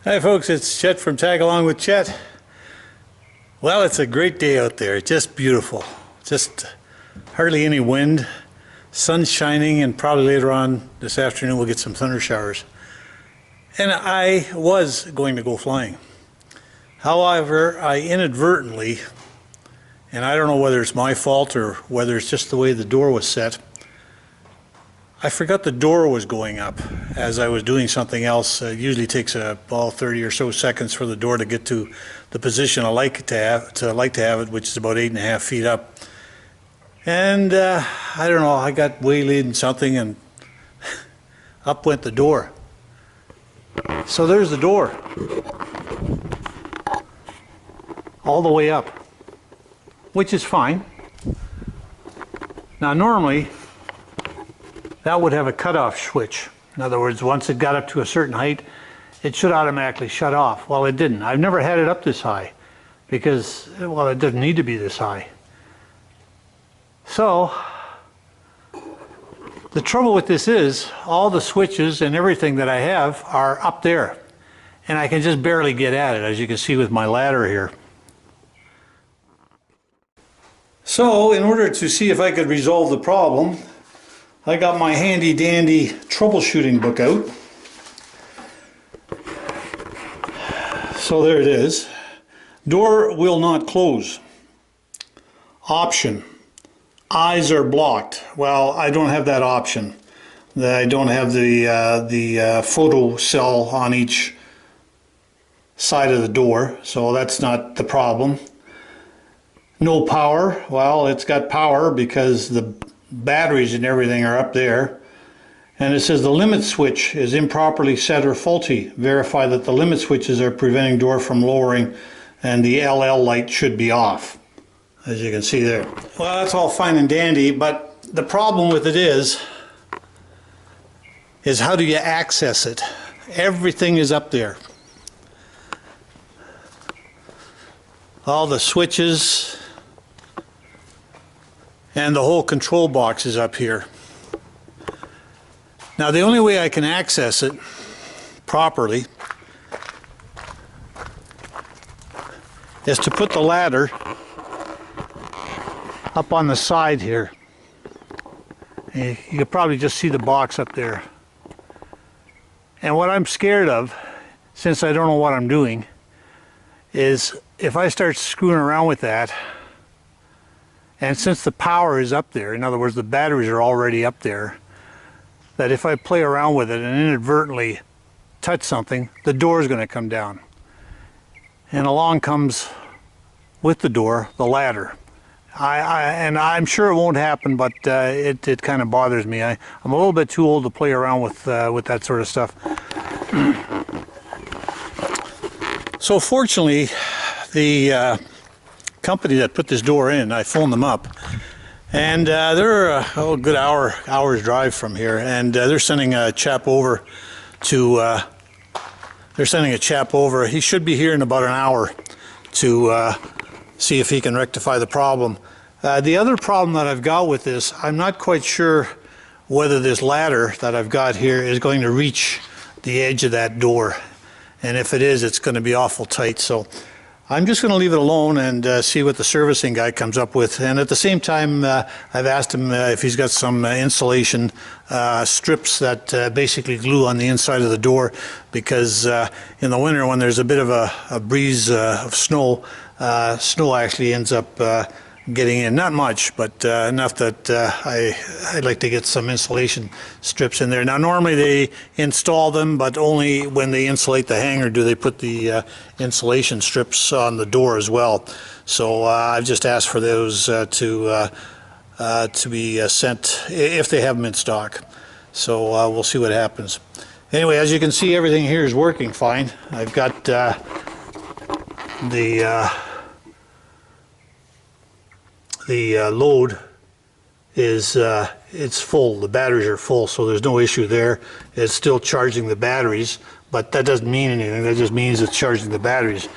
Hi folks, it's Chet from Tag Along with Chet. Well, it's a great day out there, just beautiful. Just hardly any wind, sun shining, and probably later on this afternoon we'll get some thunder showers. And I was going to go flying. However, I inadvertently, and I don't know whether it's my fault or whether it's just the way the door was set, I forgot the door was going up as I was doing something else. It usually takes about 30 or so seconds for the door to get to the position I like to have it, which is about 8.5 feet up. And I don't know, I got waylaid in something and up went the door. So there's the door, all the way up, which is fine. Now normally, that would have a cutoff switch. In other words, once it got up to a certain height, it should automatically shut off. Well, it didn't. I've never had it up this high because, well, it doesn't need to be this high. So, the trouble with this is all the switches and everything that I have are up there. And I can just barely get at it, as you can see with my ladder here. So, in order to see if I could resolve the problem, I got my handy dandy troubleshooting book out. So there it is. Door will not close. Option. Eyes are blocked. Well, I don't have that option. I don't have the photo cell on each side of the door, so that's not the problem. No power. Well, it's got power because the batteries and everything are up there. And it says the limit switch is improperly set or faulty. Verify that the limit switches are preventing door from lowering and the LL light should be off, as you can see there. Well, that's all fine and dandy, but the problem with it is how do you access it? Everything is up there. All the switches and the whole control box is up here. Now the only way I can access it properly is to put the ladder up on the side here. You can probably just see the box up there. And what I'm scared of, since I don't know what I'm doing, is if I start screwing around with that, and since the power is up there, in other words the batteries are already up there, that if I play around with it and inadvertently touch something, the door is going to come down. And along comes, with the door, the ladder. And I'm sure it won't happen, but it kind of bothers me. I'm a little bit too old to play around with that sort of stuff. So fortunately, the company that put this door in, I phoned them up, and they're a good hour's drive from here, and they're sending a chap over to he should be here in about an hour to see if he can rectify the problem. The other problem that I've got with this, I'm not quite sure whether this ladder that I've got here is going to reach the edge of that door, and if it is, it's going to be awful tight. So I'm just going to leave it alone and see what the servicing guy comes up with. And at the same time, I've asked him if he's got some insulation strips that basically glue on the inside of the door, because in the winter when there's a bit of a breeze of snow, snow actually ends up getting in. Not much, but enough that I'd like to get some insulation strips in there. Now normally they install them, but only when they insulate the hanger do they put the insulation strips on the door as well. So I've just asked for those to be sent if they have them in stock. So we'll see what happens. Anyway, as you can see, everything here is working fine. I've got the load is it's full. The batteries are full, so there's no issue there. It's still charging the batteries, but that doesn't mean anything. That just means it's charging the batteries.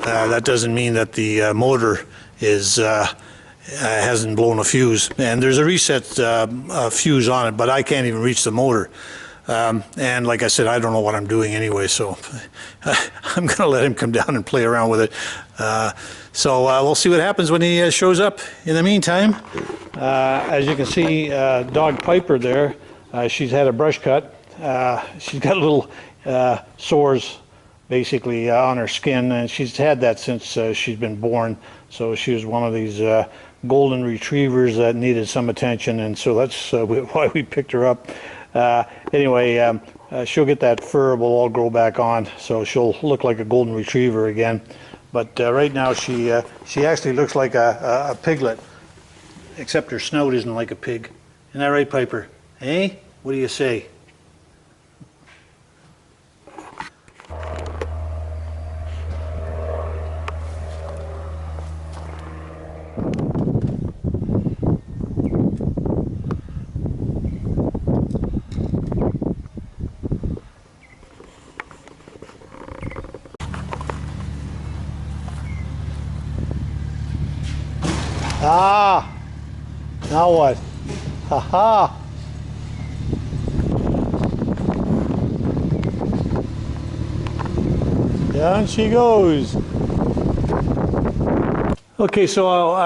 That doesn't mean that the motor is hasn't blown a fuse. And there's a reset fuse on it, but I can't even reach the motor. And like I said, I don't know what I'm doing anyway, so I'm going to let him come down and play around with it. So we'll see what happens when he shows up. In the meantime, as you can see, dog Piper there, she's had a brush cut. She's got little sores basically on her skin, and she's had that since she's been born. So she was one of these golden retrievers that needed some attention, and so that's why we picked her up. Anyway, she'll get that fur, will all grow back on, so she'll look like a golden retriever again. But right now she actually looks like a piglet, except her snout isn't like a pig. Isn't that right, Piper? Eh? What do you say? Ah! Now what? Ha ha! Down she goes. Okay, so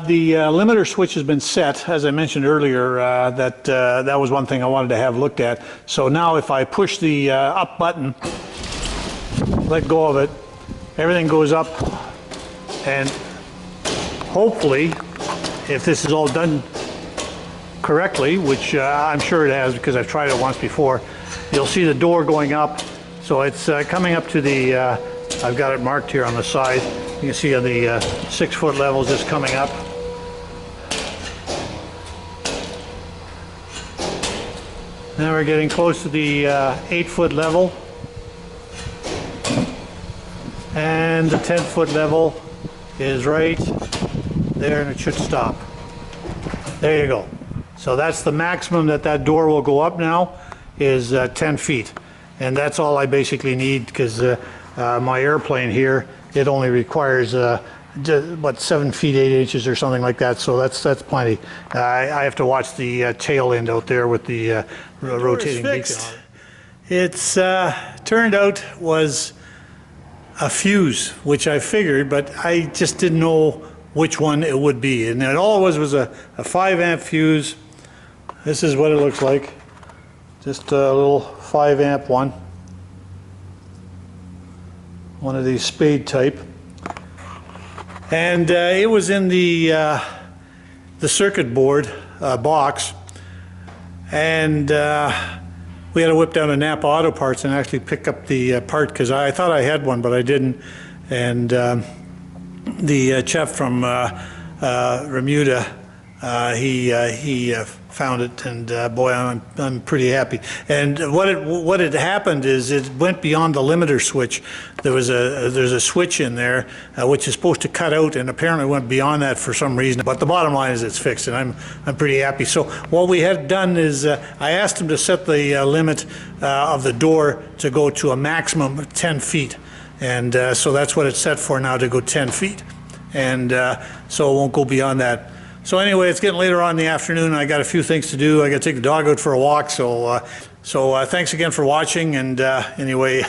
the limiter switch has been set, as I mentioned earlier. That was one thing I wanted to have looked at. So now if I push the up button, let go of it, everything goes up, and hopefully, if this is all done correctly, which I'm sure it has because I've tried it once before, you'll see the door going up. So it's coming up to the, I've got it marked here on the side. You can see on the 6 foot level just coming up. Now we're getting close to the 8 foot level. And the 10 foot level is right there, and it should stop. There you go. So that's the maximum that door will go up now, is 10 feet. And that's all I basically need, because my airplane here, it only requires what, 7 feet 8 inches or something like that. So that's plenty. I have to watch the tail end out there with the rotating beacon on it. It's turned out was a fuse, which I figured, but I just didn't know which one it would be. And all it was a 5 amp fuse. This is what it looks like. Just a little 5 amp one. One of these spade type. And it was in the circuit board box. And we had to whip down to Napa Auto Parts and actually pick up the part, because I thought I had one, but I didn't. And the chap from Remuda, he found it, and boy, I'm pretty happy. And what had happened is it went beyond the limiter switch. There's a switch in there which is supposed to cut out, and apparently went beyond that for some reason. But the bottom line is it's fixed, and I'm pretty happy. So what we had done is I asked him to set the limit of the door to go to a maximum of 10 feet. And so that's what it's set for now, to go 10 feet. And so it won't go beyond that. So anyway, it's getting later on in the afternoon. I got a few things to do. I got to take the dog out for a walk. So thanks again for watching. And anyway,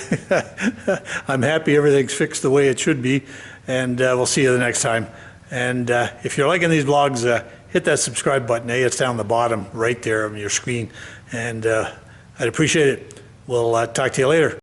I'm happy everything's fixed the way it should be. And we'll see you the next time. And if you're liking these vlogs, hit that subscribe button. It's down the bottom right there on your screen. And I'd appreciate it. We'll talk to you later.